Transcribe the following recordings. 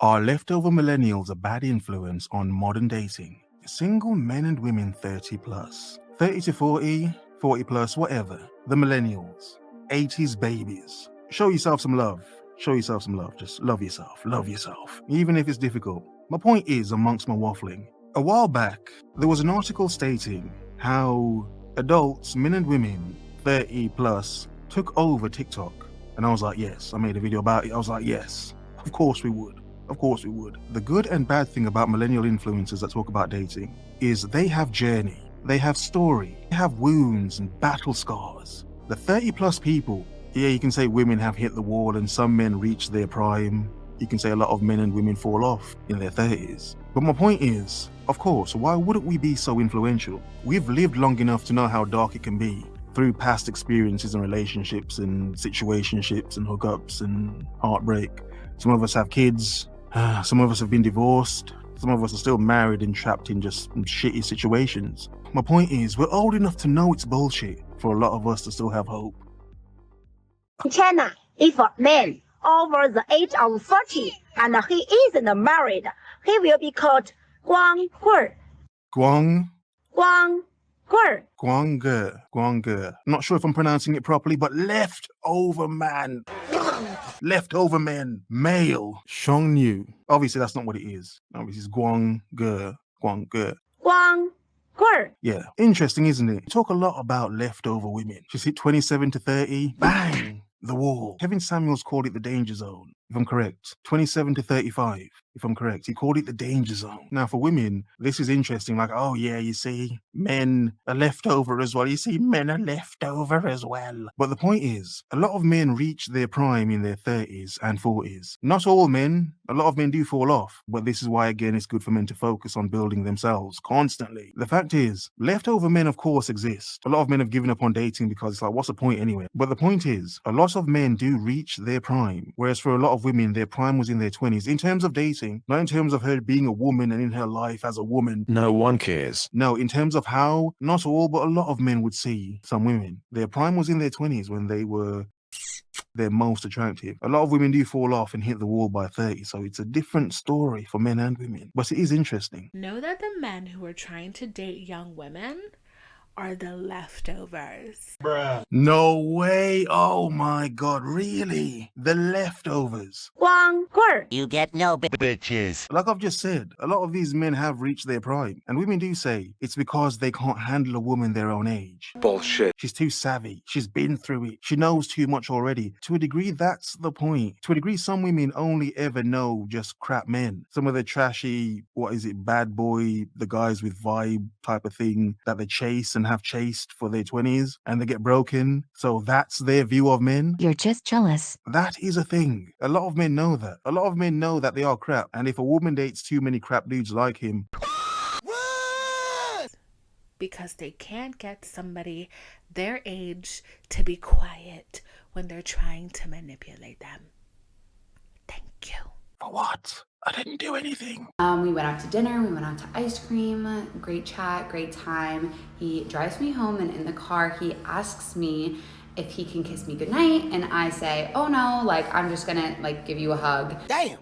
Are leftover millennials a bad influence on modern dating? Single men and women 30 plus, 30 to 40, 40 plus, whatever. The millennials, 80s babies. Show yourself some love. Show yourself some love. Just love yourself. Love yourself. Even if it's difficult. My point is, amongst my waffling, a while back, there was an article stating how adults, men and women, 30 plus, took over TikTok. And I was like, yes. I made a video about it. I was like, yes, of course we would. Of course we would. The good and bad thing about millennial influencers that talk about dating is they have journey, they have story, they have wounds and battle scars. The 30 plus people, yeah, you can say women have hit the wall and some men reach their prime. You can say a lot of men and women fall off in their 30s. But my point is, of course, why wouldn't we be so influential? We've lived long enough to know how dark it can be through past experiences and relationships and situationships and hookups and heartbreak. Some of us have kids. Some of us have been divorced. Some of us are still married and trapped in just shitty situations. My point is, we're old enough to know it's bullshit for a lot of us to still have hope. In China, if a man over the age of 40 and he isn't married, he will be called Guang Gur. Guang? Guang Gur. Guang. Not sure if I'm pronouncing it properly, but leftover man. Leftover men, male, Shong Yu. Obviously, that's not what it is. Obviously, it's Guang Gur. Guang Gur. Yeah, interesting, isn't it? Talk a lot about leftover women. She's hit 27 to 30, bang, the wall. Kevin Samuels called it the danger zone, if I'm correct. 27 to 35, if I'm correct. He called it the danger zone. Now, for women, this is interesting. Like, oh yeah, you see, men are leftover as well. You see, men are leftover as well. But the point is, a lot of men reach their prime in their 30s and 40s. Not all men. A lot of men do fall off. But this is why, again, it's good for men to focus on building themselves constantly. The fact is, leftover men, of course, exist. A lot of men have given up on dating because it's like, what's the point anyway? But the point is, a lot of men do reach their prime. Whereas for a lot of women, their prime was in their 20s. In terms of dating, not in terms of her being a woman and in her life as a woman. No one cares. No, in terms of how, not all, but a lot of men would see some women. Their prime was in their 20s when they were their most attractive. A lot of women do fall off and hit the wall by 30, so it's a different story for men and women. But it is interesting. Know that the men who are trying to date young women are the leftovers. Bruh. No way. Oh my God, really? The leftovers. Guang Gur. You get no bitches. Like I've just said, a lot of these men have reached their prime. And women do say it's because they can't handle a woman their own age. Bullshit. She's too savvy. She's been through it. She knows too much already. To a degree, that's the point. To a degree, some women only ever know just crap men. Some of the trashy, bad boy, the guys with vibe type of thing that they chase and have chased for their 20s and they get broken. So that's their view of men. You're just jealous. That is a thing. A lot of men know that. A lot of men know that they are crap. And if a woman dates too many crap dudes like him, because they can't get somebody their age to be quiet when they're trying to manipulate them. Thank you. For what? I didn't do anything. We went out to dinner, we went out to ice cream, great chat, great time. He drives me home and in the car, he asks me if he can kiss me goodnight. And I say, oh no, I'm just gonna give you a hug. Damn.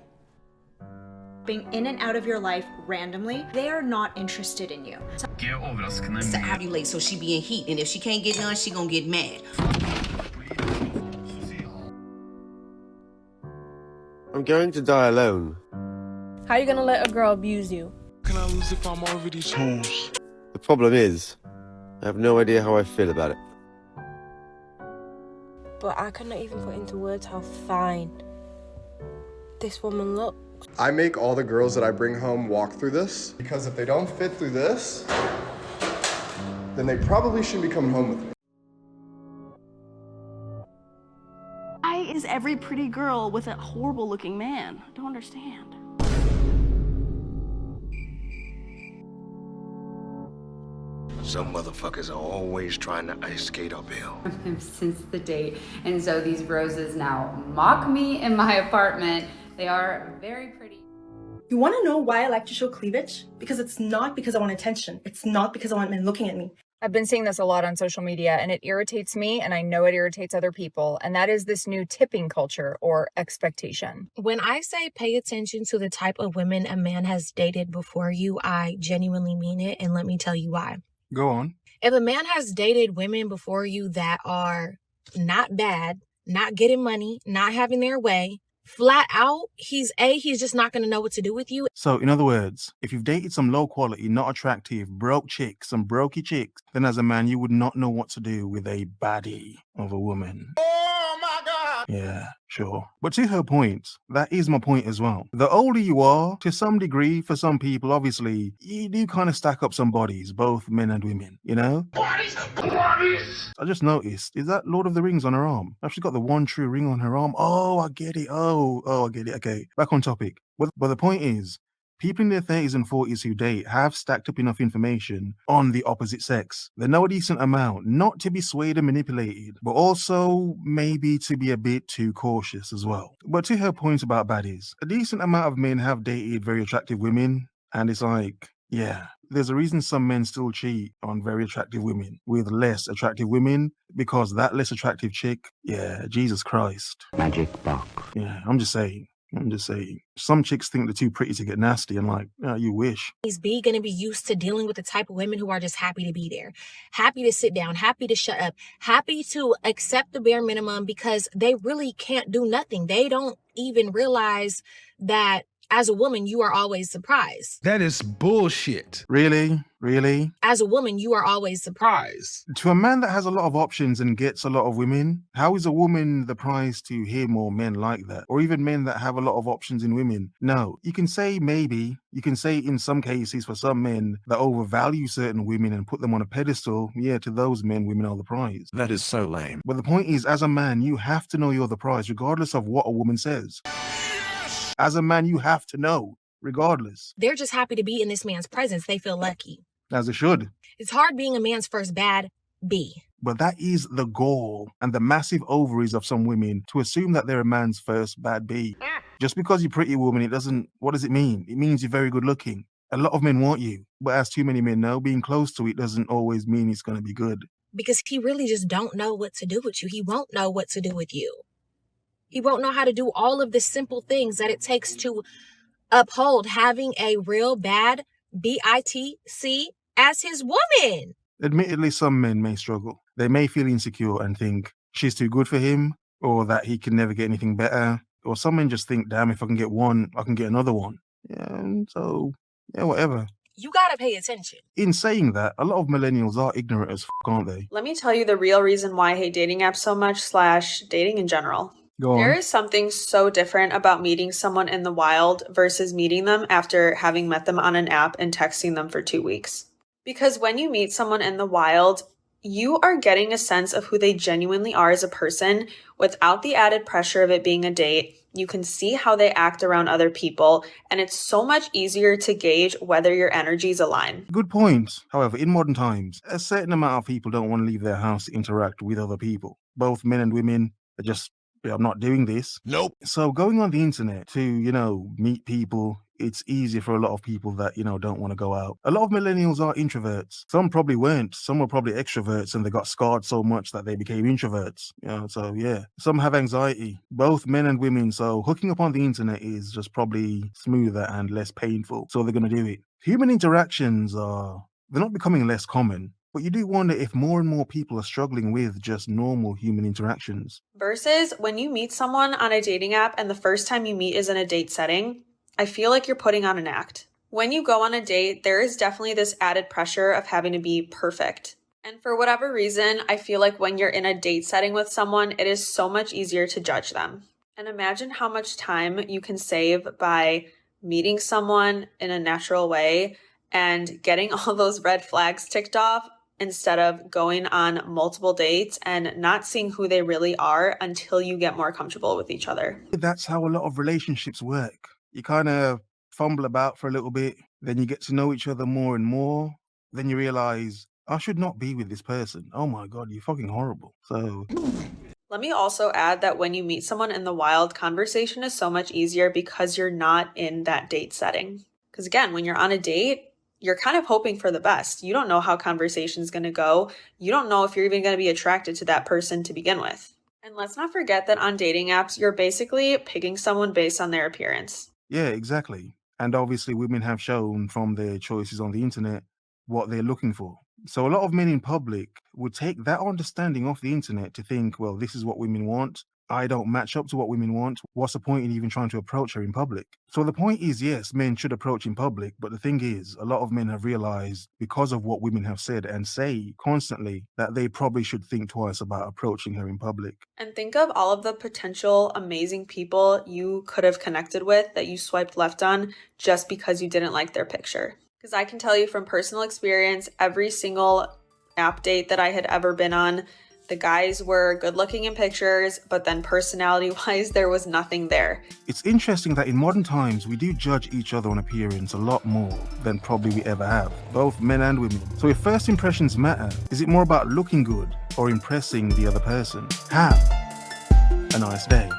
Being in and out of your life randomly, they are not interested in you. So how you late? So she be in heat, and if she can't get none, she gonna get mad. I'm going to die alone. How are you gonna let a girl abuse you? Can I lose if I'm already chose? The problem is, I have no idea how I feel about it. But I cannot even put into words how fine this woman looks. I make all the girls that I bring home walk through this, because if they don't fit through this, then they probably shouldn't be coming home with me. Why is every pretty girl with a horrible looking man? I don't understand. Some motherfuckers are always trying to ice skate uphill. Since the date. And so these roses now mock me in my apartment. They are very pretty. You want to know why I like to show cleavage? Because it's not because I want attention. It's not because I want men looking at me. I've been seeing this a lot on social media, and it irritates me, and I know it irritates other people, and that is this new tipping culture or expectation. When I say pay attention to the type of women a man has dated before you, I genuinely mean it, and let me tell you why. Go on. If a man has dated women before you that are not bad, not getting money, not having their way, flat out, he's just not going to know what to do with you. So, in other words, if you've dated some low quality, not attractive, broke chicks, some brokey chicks, then as a man, you would not know what to do with a baddie of a woman. Oh my God! Yeah, sure. But to her point, that is my point as well. The older you are, to some degree, for some people, obviously, you do kind of stack up some bodies, both men and women, you know? Bodies! I just noticed, is that Lord of the Rings on her arm? She's got the one true ring on her arm. Oh, I get it. Oh, I get it. Okay, back on topic. But the point is, people in their 30s and 40s who date have stacked up enough information on the opposite sex. They know a decent amount, not to be swayed and manipulated, but also maybe to be a bit too cautious as well. But to her point about baddies, a decent amount of men have dated very attractive women, and it's like, yeah, there's a reason some men still cheat on very attractive women with less attractive women, because that less attractive chick, yeah, Jesus Christ. Magic box. Yeah, I'm just saying. Some chicks think they're too pretty to get nasty, and like, you wish. He's going to be used to dealing with the type of women who are just happy to be there, happy to sit down, happy to shut up, happy to accept the bare minimum because they really can't do nothing. They don't even realize that as a woman, you are always surprised. That is bullshit. Really? Really? As a woman, you are always surprised. To a man that has a lot of options and gets a lot of women, how is a woman the prize to him or men like that? Or even men that have a lot of options in women? No. You can say maybe, you can say in some cases for some men that overvalue certain women and put them on a pedestal, yeah, to those men, women are the prize. That is so lame. But the point is, as a man, you have to know you're the prize, regardless of what a woman says. As a man, you have to know, regardless. They're just happy to be in this man's presence. They feel lucky. As it should. It's hard being a man's first bad B. But that is the gall and the massive ovaries of some women to assume that they're a man's first bad B. Just because you're a pretty woman, what does it mean? It means you're very good looking. A lot of men want you, but as too many men know, being close to it doesn't always mean it's going to be good. Because he really just don't know what to do with you. He won't know what to do with you. He won't know how to do all of the simple things that it takes to uphold having a real bad BITC as his woman. Admittedly, some men may struggle. They may feel insecure and think she's too good for him, or that he can never get anything better. Or some men just think, damn, if I can get one, I can get another one. Yeah, and so, yeah, whatever. You gotta pay attention. In saying that, a lot of millennials are ignorant as aren't they? Let me tell you the real reason why I hate dating apps so much / dating in general. There is something so different about meeting someone in the wild versus meeting them after having met them on an app and texting them for 2 weeks. Because when you meet someone in the wild, you are getting a sense of who they genuinely are as a person without the added pressure of it being a date. You can see how they act around other people, and it's so much easier to gauge whether your energies align. Good point. However, in modern times, a certain amount of people don't want to leave their house to interact with other people. Both men and women are just, I'm not doing this. Nope. So going on the internet to, meet people, it's easy for a lot of people that, don't want to go out. A lot of millennials are introverts. Some probably weren't. Some were probably extroverts and they got scarred so much that they became introverts. So yeah. Some have anxiety, both men and women. So hooking up on the internet is just probably smoother and less painful. So they're going to do it. Human interactions they're not becoming less common. But you do wonder if more and more people are struggling with just normal human interactions. Versus when you meet someone on a dating app and the first time you meet is in a date setting, I feel like you're putting on an act. When you go on a date, there is definitely this added pressure of having to be perfect. And for whatever reason, I feel like when you're in a date setting with someone, it is so much easier to judge them. And imagine how much time you can save by meeting someone in a natural way and getting all those red flags ticked off instead of going on multiple dates and not seeing who they really are until you get more comfortable with each other. That's how a lot of relationships work. You kind of fumble about for a little bit, then you get to know each other more and more, then you realize, I should not be with this person. Oh my God, you're fucking horrible. So let me also add that when you meet someone in the wild, conversation is so much easier because you're not in that date setting. Because again, when you're on a date, you're kind of hoping for the best. You don't know how conversation's going to go. You don't know if you're even going to be attracted to that person to begin with. And let's not forget that on dating apps, you're basically picking someone based on their appearance. Yeah, exactly. And obviously, women have shown from their choices on the internet what they're looking for. So a lot of men in public would take that understanding off the internet to think, well, this is what women want. I don't match up to what women want. What's the point in even trying to approach her in public? So the point is, yes, men should approach in public. But the thing is, a lot of men have realized because of what women have said and say constantly that they probably should think twice about approaching her in public. And think of all of the potential amazing people you could have connected with that you swiped left on just because you didn't like their picture. Because I can tell you from personal experience, every single app date that I had ever been on, the guys were good looking in pictures, but then personality wise, there was nothing there. It's interesting that in modern times, we do judge each other on appearance a lot more than probably we ever have, both men and women. So if first impressions matter, is it more about looking good or impressing the other person? Have a nice day.